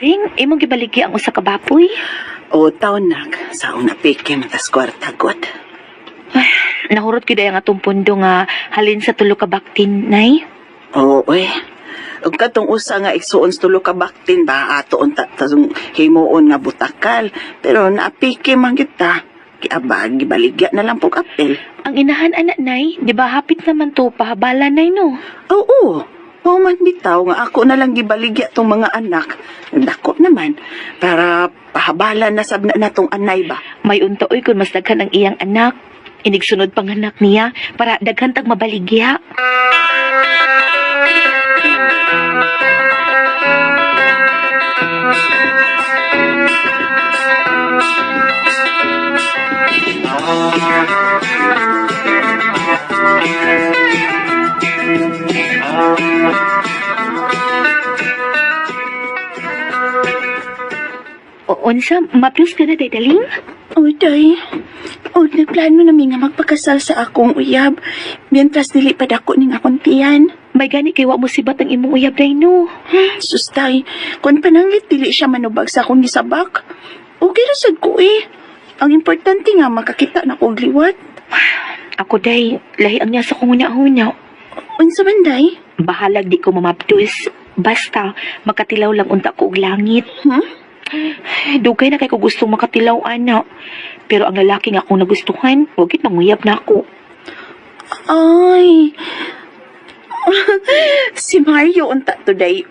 Ring, imong gibaligi ang usa ka baboy. O taon nak, sa una pikim tas kwarta god. Nahurot gid ang atong pundo nga halin sa tulo ka baktin, nay. Oo, ug katong usa nga igsuon sa tulo ka baktin ba ato unta tasong himuon nga butakal. Pero napikim man kita. Kiabag, gibaligya na lang pong apel. Ang inahan anak, nay, di ba hapit naman to pahabala, nay, no? Oo, man bitaw nga ako na lang gibaligya tong mga anak. Dako naman, para pahabala na sab na natong anay ba. May untaoy kung mas daghan ang iyang anak. Inigsunod panganak niya para daghan tag mabaligya. O unsa, mapiyos ka na, daling? O day, nagplano na mi nga magpakasal sa akong uyab. Mientras dili pa dako ning akong tiyan. May gani kay wa mo sibat ang imong uyab, day, no? Sustay, kung pananglit dili siya manubag sa akong gisabak. Okay ra sad ko Ang importante nga makakita na kog liwat. Ako, day, lahi ang niya sa kong una-una. Unsa man day? Bahalag di ko mamapiyos. Basta, makatilaw lang unta ko og langit. Dugay na kay ko gustong makatilaw, ana. Pero ang lalaki nga akong nagustuhan, wagit manguyab na ako. Ay, si Mario unta today,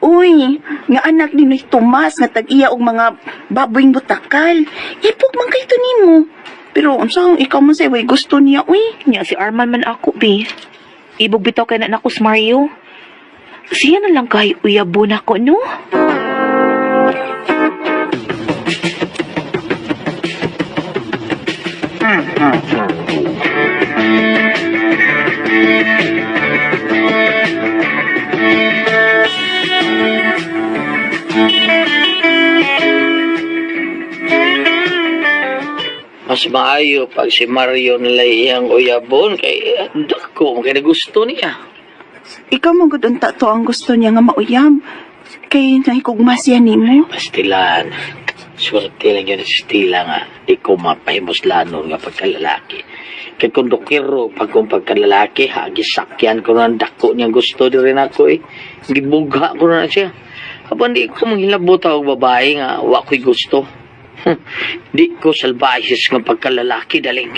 nga anak ni Noy Tomas nga tag-iya og mga baboyng butakal. Ipog man kay to nimo. Pero unsang ikaw man say way gusto niya, Nya si Arman man ako, bi. Ibog bitaw kay na nako si Mario. Siya na lang kay uyabo na ko, no? Mas maayo pag si Mario nila iyang uyabon kay dako kay gusto niya. Ikaw man gud unta to ang gusto niya nga mauyab. Kay naikugma siya nimo. Pastilan. Swerte lang yun si Stila nga. Di ko mapahimos lano nga pagkalalaki. Kay kung dokero, pag kung pagkalalaki, hagisakyan ko na dako niyang gusto di rin ako Gibugha ko na siya. Habang di ko manghilabot ako babae nga, wa ko'y gusto. Di ko salbahes nga pagkalalaki, daling.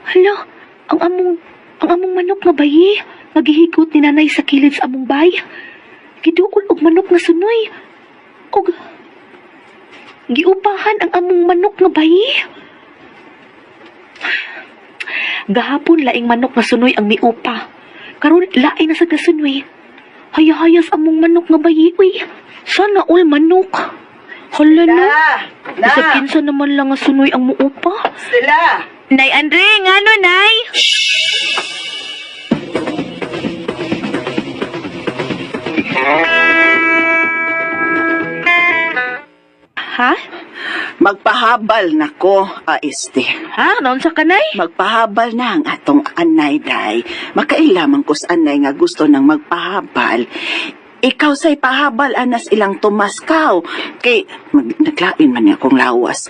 Hala, ang among manok nga bayi, nagihigot ni nanay sa kilid sa among bay. Giduol og manok nga sunoy. Og giupahan ang among manok nga bayi. Gahapon laing manok nga sunoy ang miupa. Karon lain na sa gasunoy. Hayahayas among manok nga bayi, Sana all manok. Hala na. Sa kinsa naman lang nga sunoy ang muupa. Stella! Nay Andre, ngano nay? Ha? Magpahabal na ko, Este. Ha? Naon sa kanay? Magpahabal na ang atong anay, day. Makailamang ko sa anay nga gusto nang magpahabal. Ikaw say pahabal anas ilang tumaskaw. Kay naglain man niya akong lawas.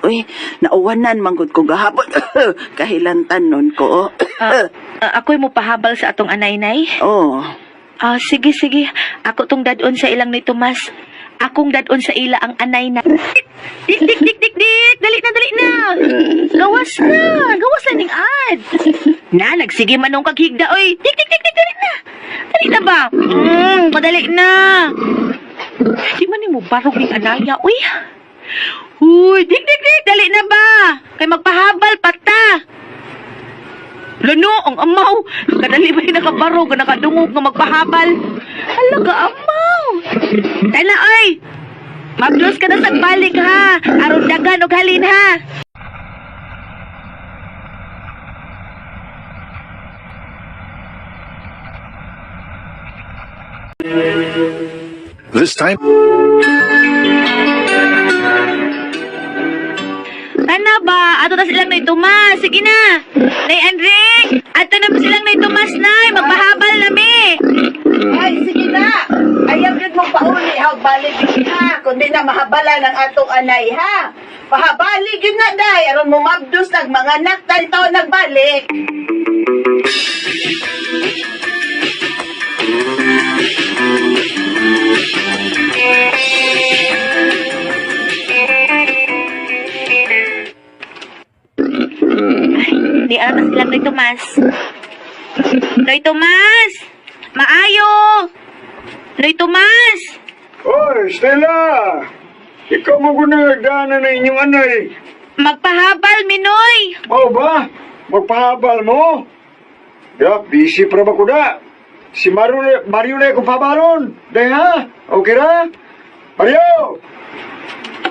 Nauwanan manggod ko gahapon. Kahilantan nun ko. Ako'y mo pahabal sa atong anay-nay? Oh. Sige. Ako tong dadon sa ilang ni Tomas. Akong dadon sa ila ang anay na. Dik! Dali na! Gawas na ning ad. Na, nagsige manong kaghigda, oy. Dik! Dali na ba? Padali na. Di man ni mo barog ning anaya, oy. Uy, dik! Dali na ba? Kay magpahabal pata. Lano, ang amaw. Kadali ba yung nakabarog, nakadungog nga magpahabal? Hala ka, amaw. Tana, oy. Mag-close ka na sa balik, ha. Aron dagan o halin, ha. This time... Ana ba? Ato na silang Nay Tomas. Sige na. Nay Andre, ato na ba silang Nay Tomas, Nay? Magpahabal na mi. Ay, sige na. Ayaw yun mong pauli, ha? Balik yun ha. Kundi na mahabala ng atong anay, ha? Pahabalik yun na, day. Aron mo mabdus ng mga anak tayo nagbalik. Di ano na silang Nay Tomas. Nay Tomas! Maayo! Nay Tomas! Oy, Stella! Ikaw mo gunagdaanan na inyong anay. Magpahabal, Minoy! Mau ba? Magpahabal mo? Ya, busy pa ba ko da? Si Mario na akong pabalon. Day ha? Okay ra? Mario!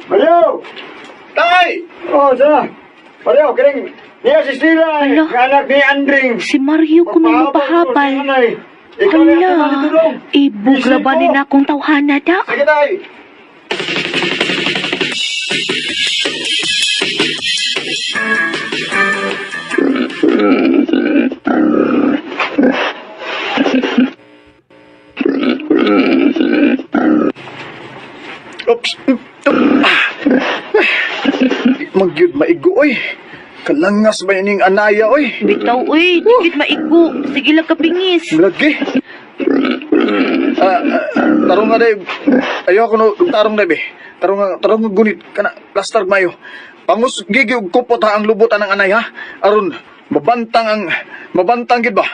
Mario! Tay! Oh, sana. Mario, kiring. Niya si Stella. Alo. Anak ni Andring. Si Mario ko na magpahabal. Ikaw na Hala, ako matulong. ibugla ba din akong tawhana da? Sige, tay. Oops. Magyud maigo oy. Kalangas ba ining anaya oy? Bitaw, uy, dikit maigo. Sige lang kapingis. Lagi. Tarong nga day. Ayaw ako no tarong day be. Tarong nga gunit kana plaster mayo. Pangus gigi og kupot ha ang lubutan ng anay ha. Aron mabantang gid ba?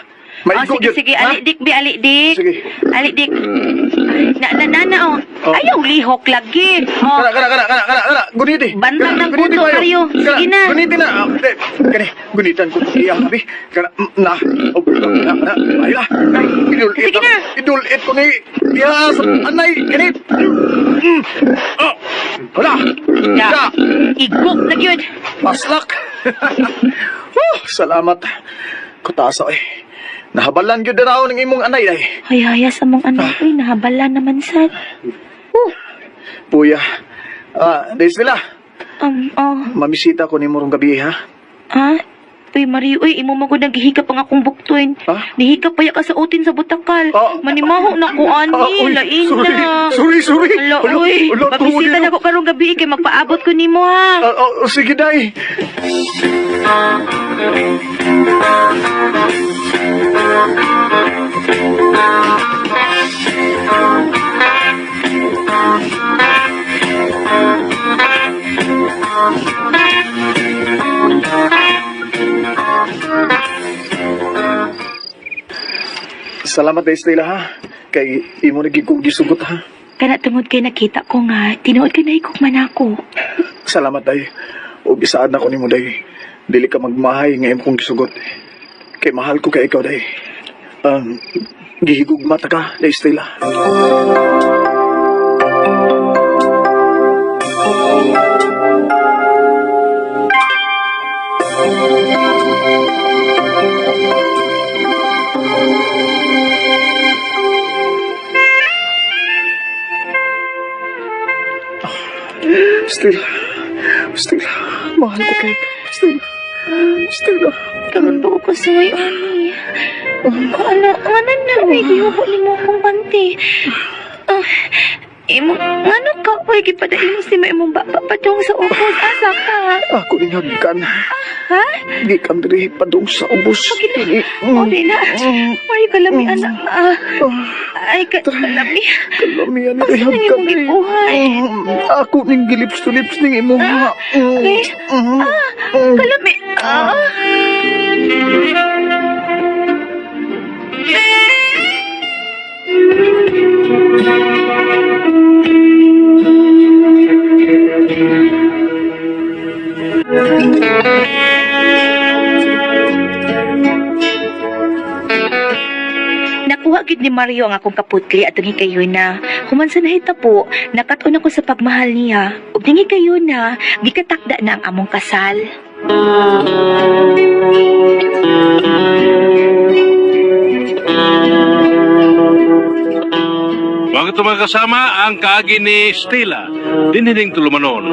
Oh, Maigo sige, gyud, sige. ha? Alik, dik, bi, alik, dik. Sige. Alik, dik. Oh. Oh. Ayaw lihok lagi. Oh. Kana. Guniti. Bantang ng Guniti puto, mayo. Mario. Sige na. Guniti na. Kani, gunitan ko iya abi. Kana na. Na. Ayla. Sige na. Idul-it ko ni iya sa anay. Kani. Wala. Da. Igok na yun. Maslak. Salamat. Kutasa eh. Nahabalan gyud daw ning imong anay ay. Hayaya sa mong anak, uy. Nahabala naman sad. Puya. Des nila. Oh. Mamisita ko ni murong gabi ha. Ah? Uy, Mario, uy, imo magod naghihikap ang akong buktuin. Ha? Nihikap pa ya ka sa utin sa butakal. Ah. Manimaho na ko, ani. Lain na. Sorry. Hala, uy. Babisita na ko karong gabi, kay magpaabot ko nimo ha. Sige, day. Salamat day, Stella, ha? Kay imo naging kong gisugot, ha? Kana tungod kay nakita ko nga, tinuod ka na ikok man ako. Salamat, day. O bisaad na ko ni mo, day. Dili ka magmahay nga imo kong gisugot. Kay mahal ko kay ikaw, day. Gihigog mata ka, day, Stella. Stella, mahal ko kay Stella. Karundo ko sa may ani. Ano na, may gihubo ni mo akong panty. Imo, ano ka, uy, gipadaimos ni mo imong baba padung sa ubos. Asa ka? Ako ning hagkan. Ha? Gikan diri padung sa ubos. O, di na. Ay, kalami, anak. Ay, kalami. Kalamian ni Asa nang imong gibuhay? Ako ning gilips to lips ning imo nga. Ay, kalami. Nakuha gid ni Mario ang akong kaputli at tingi kayo na. Human sa nahita po, nakatun ako sa pagmahal niya. Ug tingi kayo na, gikatakda na ang among kasal. Mga kasama ang kaagi ni Stella, dinining tulumanon.